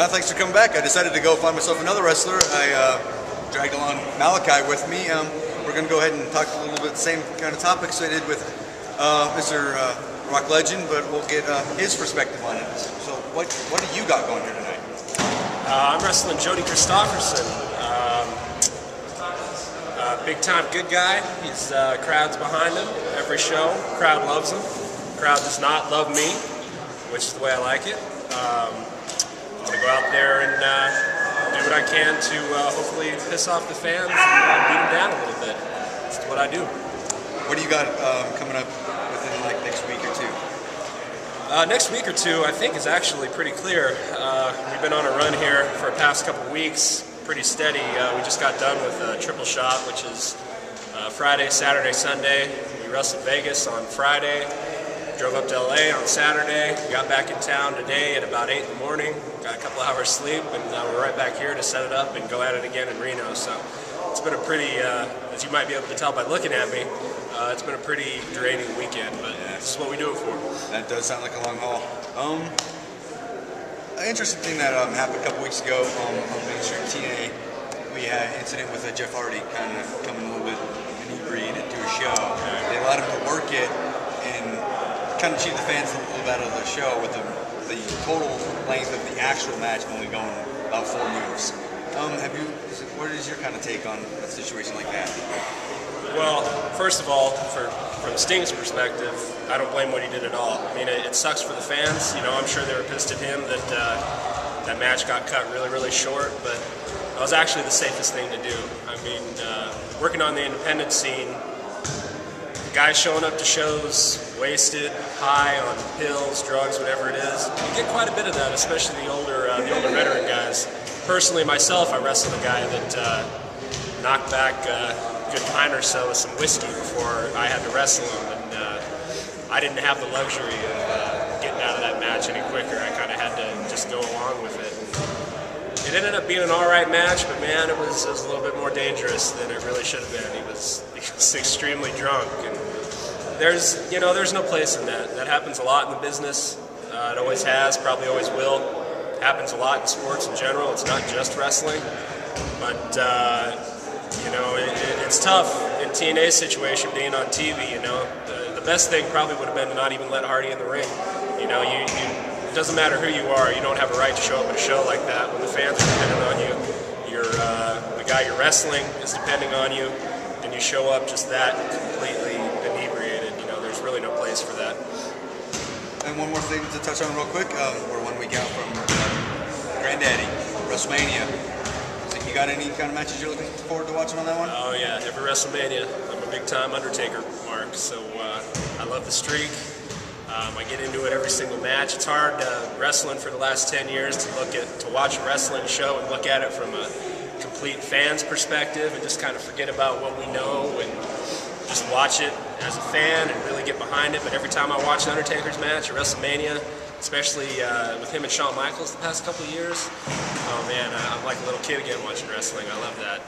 Thanks for coming back. I decided to go find myself another wrestler. I dragged along Malachi with me. We're going to go ahead and talk a little bit the same kind of topics I did with Mr. Rock Legend, but we'll get his perspective on it. So what do you got going here tonight? I'm wrestling Jody Christopherson. Big time good guy. He's crowd's behind him every show. Crowd loves him. Crowd does not love me, which is the way I like it. I'm gonna go out there and do what I can to hopefully piss off the fans and beat them down a little bit. That's what I do. What do you got coming up within like next week or two? Next week or two, I think, is actually pretty clear. We've been on a run here for the past couple of weeks, pretty steady. We just got done with Triple Shot, which is Friday, Saturday, Sunday. We wrestled Vegas on Friday, drove up to LA on Saturday, got back in town today at about 8 in the morning, got a couple hours sleep, and we're right back here to set it up and go at it again in Reno. So it's been a pretty, as you might be able to tell by looking at me, it's been a pretty draining weekend, but this is what we do it for. That does sound like a long haul. An interesting thing that happened a couple weeks ago on Main Street TNA, we had an incident with Jeff Hardy kind of coming a little bit inebriated to a show. They allowed him to work it and kind of cheat the fans a little bit out of the show with the total length of the actual match only going about 4 moves. What is your kind of take on a situation like that? Well, first of all, from Sting's perspective, I don't blame what he did at all. I mean, it sucks for the fans. You know, I'm sure they were pissed at him that that match got cut really, really short, but it was actually the safest thing to do. I mean, working on the independent scene, guys showing up to shows wasted, high on pills, drugs, whatever it is, you get quite a bit of that, especially the older veteran guys. Personally, myself, I wrestled a guy that knocked back a good pint or so with some whiskey before I had to wrestle him, and I didn't have the luxury of getting out of that match any quicker. I kind of had to just go along with it. It ended up being an all-right match, but man, it was a little bit more dangerous than it really should have been. He was extremely drunk, and there's no place in that. That happens a lot in the business. It always has, probably always will. It happens a lot in sports in general. It's not just wrestling, but it's tough in TNA's situation, being on TV. You know, the best thing probably would have been to not even let Hardy in the ring. You know, it doesn't matter who you are, you don't have a right to show up at a show like that when the fans are depending on you. The guy you're wrestling is depending on you, and you show up just that completely inebriated. You know, there's really no place for that. And one more thing to touch on real quick. We're 1 week out from Granddaddy, WrestleMania. You got any kind of matches you're looking forward to watching on that one? Oh yeah, every WrestleMania. I'm a big time Undertaker mark, so I love the streak. I get into it every single match. It's hard wrestling for the last 10 years to watch a wrestling show and look at it from a complete fan's perspective and just kind of forget about what we know and just watch it as a fan and really get behind it. But every time I watch an Undertaker's match at WrestleMania, especially with him and Shawn Michaels the past couple of years, oh man, I'm like a little kid again watching wrestling. I love that.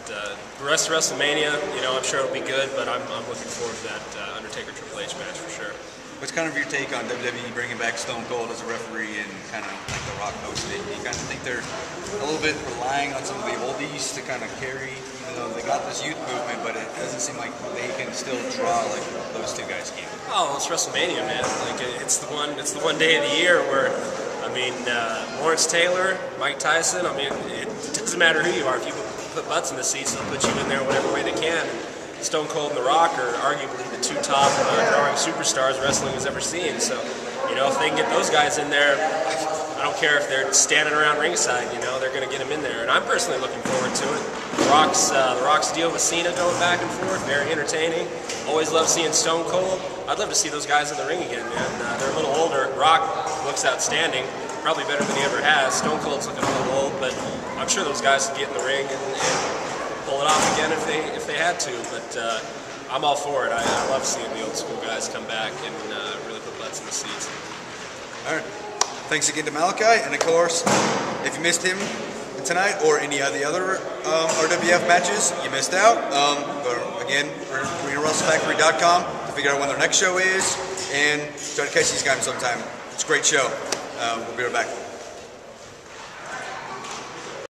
The rest of WrestleMania, you know, I'm sure it'll be good, but I'm looking forward to that Undertaker Triple H match for sure. What's kind of your take on WWE bringing back Stone Cold as a referee and kind of like The Rock hosted it? You kind of think they're a little bit relying on some of the oldies to kind of carry, even though they got this youth movement, but it doesn't seem like they can still draw like those two guys can. Oh, it's WrestleMania, man. Like it's the one day of the year where, I mean, Lawrence Taylor, Mike Tyson. I mean, it doesn't matter who you are. If you put butts in the seats, they'll put you in there whatever way they can. Stone Cold and The Rock are arguably the two top drawing superstars wrestling has ever seen. So, you know, if they can get those guys in there, I don't care if they're standing around ringside. You know, they're going to get them in there, and I'm personally looking forward to it. The Rock's deal with Cena going back and forth, very entertaining. Always love seeing Stone Cold. I'd love to see those guys in the ring again, man. They're a little older. Rock looks outstanding, probably better than he ever has. Stone Cold's looking a little old, but I'm sure those guys can get in the ring and pull it off again if they had to. But I'm all for it. I love seeing the old school guys come back and really put butts in the seats. All right. Thanks again to Malachi, and of course, if you missed him tonight or any of the other RWF matches, you missed out. But again, RenoWrestleFactory.com to figure out when their next show is, and try to catch these guys sometime. It's a great show. We'll be right back.